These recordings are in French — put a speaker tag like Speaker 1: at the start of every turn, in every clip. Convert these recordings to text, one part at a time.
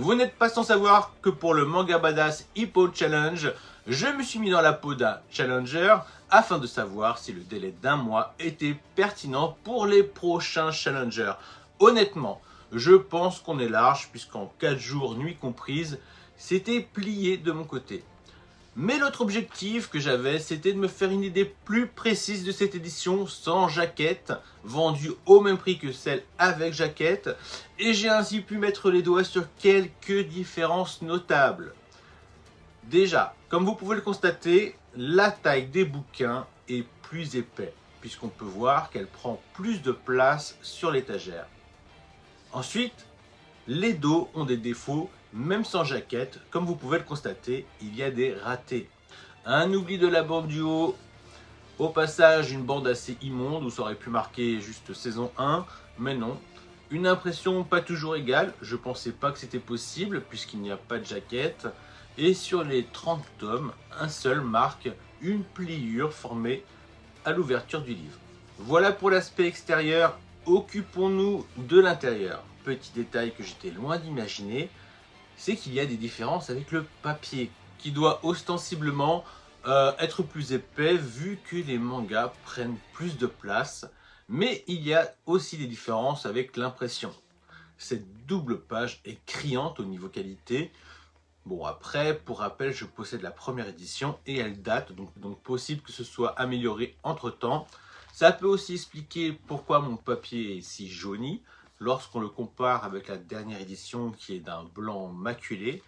Speaker 1: Vous n'êtes pas sans savoir que pour le Manga Badass Hippo Challenge, je me suis mis dans la peau d'un challenger afin de savoir si le délai d'un mois était pertinent pour les prochains challengers. Honnêtement, je pense qu'on est large puisqu'en 4 jours, nuit comprise, c'était plié de mon côté. Mais l'autre objectif que j'avais, c'était de me faire une idée plus précise de cette édition sans jaquette, vendue au même prix que celle avec jaquette, et j'ai ainsi pu mettre les doigts sur quelques différences notables. Déjà, comme vous pouvez le constater, la taille des bouquins est plus épais, puisqu'on peut voir qu'elle prend plus de place sur l'étagère. Ensuite, les dos ont des défauts, même sans jaquette. Comme vous pouvez le constater, il y a des ratés. Un oubli de la bande du haut. Au passage, une bande assez immonde où ça aurait pu marquer juste saison 1, mais non. Une impression pas toujours égale. Je pensais pas que c'était possible puisqu'il n'y a pas de jaquette. Et sur les 30 tomes, un seul marque une pliure formée à l'ouverture du livre. Voilà pour l'aspect extérieur. Occupons-nous de l'intérieur. Petit détail que j'étais loin d'imaginer, c'est qu'il y a des différences avec le papier, qui doit ostensiblement être plus épais vu que les mangas prennent plus de place, mais il y a aussi des différences avec l'impression. Cette double page est criante au niveau qualité. Bon, après, pour rappel, je possède la première édition et elle date, donc possible que ce soit amélioré entre temps. Ça peut aussi expliquer pourquoi mon papier est si jauni lorsqu'on le compare avec la dernière édition qui est d'un blanc maculé.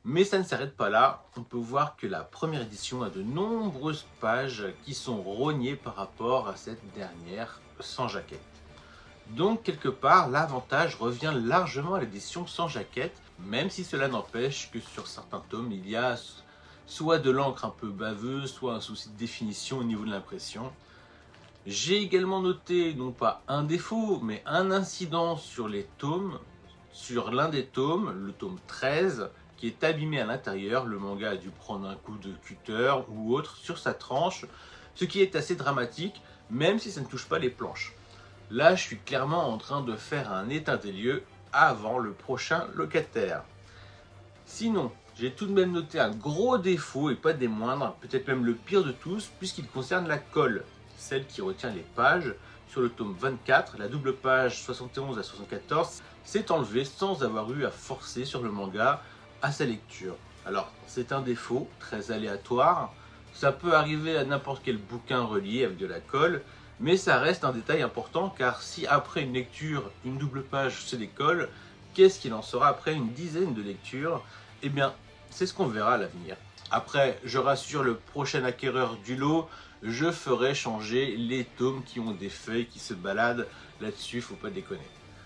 Speaker 1: Mais ça ne s'arrête pas là, on peut voir que la première édition a de nombreuses pages qui sont rognées par rapport à cette dernière sans jaquette. Donc quelque part, l'avantage revient largement à l'édition sans jaquette, même si cela n'empêche que sur certains tomes, il y a soit de l'encre un peu baveuse, soit un souci de définition au niveau de l'impression. J'ai également noté, non pas un défaut, mais un incident sur les tomes, sur l'un des tomes, le tome 13, qui est abîmé à l'intérieur. Le manga a dû prendre un coup de cutter ou autre sur sa tranche, ce qui est assez dramatique, même si ça ne touche pas les planches. Là, je suis clairement en train de faire un état des lieux avant le prochain locataire. Sinon, j'ai tout de même noté un gros défaut, et pas des moindres, peut-être même le pire de tous, puisqu'il concerne la colle. Celle qui retient les pages. Sur le tome 24, la double page 71 à 74 s'est enlevée sans avoir eu à forcer sur le manga à sa lecture. Alors, c'est un défaut très aléatoire. Ça peut arriver à n'importe quel bouquin relié avec de la colle, mais ça reste un détail important car si après une lecture, une double page se décolle, qu'est-ce qu'il en sera après une dizaine de lectures? Eh bien, c'est ce qu'on verra à l'avenir. Après, je rassure le prochain acquéreur du lot, je ferai changer les tomes qui ont des feuilles qui se baladent là-dessus, faut pas déconner.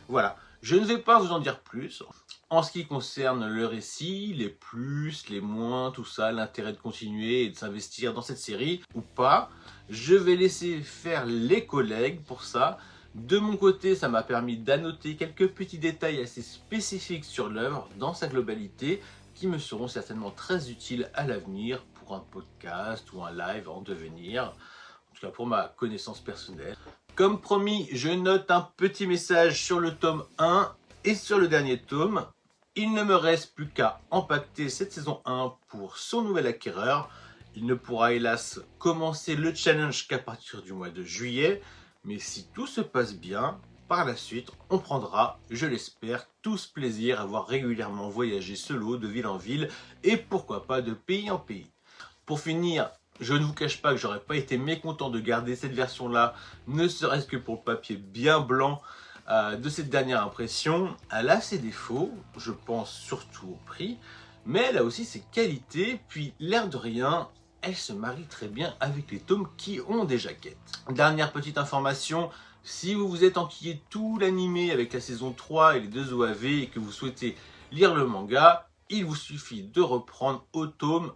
Speaker 1: Voilà, je ne vais pas vous en dire plus. En ce qui concerne le récit, les plus, les moins, tout ça, l'intérêt de continuer et de s'investir dans cette série ou pas, je vais laisser faire les collègues pour ça. De mon côté, ça m'a permis d'annoter quelques petits détails assez spécifiques sur l'œuvre dans sa globalité qui me seront certainement très utiles à l'avenir pour un podcast ou un live en devenir, en tout cas pour ma connaissance personnelle. Comme promis, je note un petit message sur le tome 1 et sur le dernier tome. Il ne me reste plus qu'à empaqueter cette saison 1 pour son nouvel acquéreur. Il ne pourra hélas commencer le challenge qu'à partir du mois de juillet, mais si tout se passe bien, par la suite, on prendra, je l'espère, tous plaisir à voir régulièrement voyager solo de ville en ville et pourquoi pas de pays en pays. Pour finir, je ne vous cache pas que j'aurais pas été mécontent de garder cette version-là, ne serait-ce que pour le papier bien blanc de cette dernière impression. Elle a ses défauts, je pense surtout au prix, mais elle a aussi ses qualités, puis l'air de rien, elle se marie très bien avec les tomes qui ont des jaquettes. Dernière petite information, si vous vous êtes enquillé tout l'animé avec la saison 3 et les 2 OAV et que vous souhaitez lire le manga, il vous suffit de reprendre au tome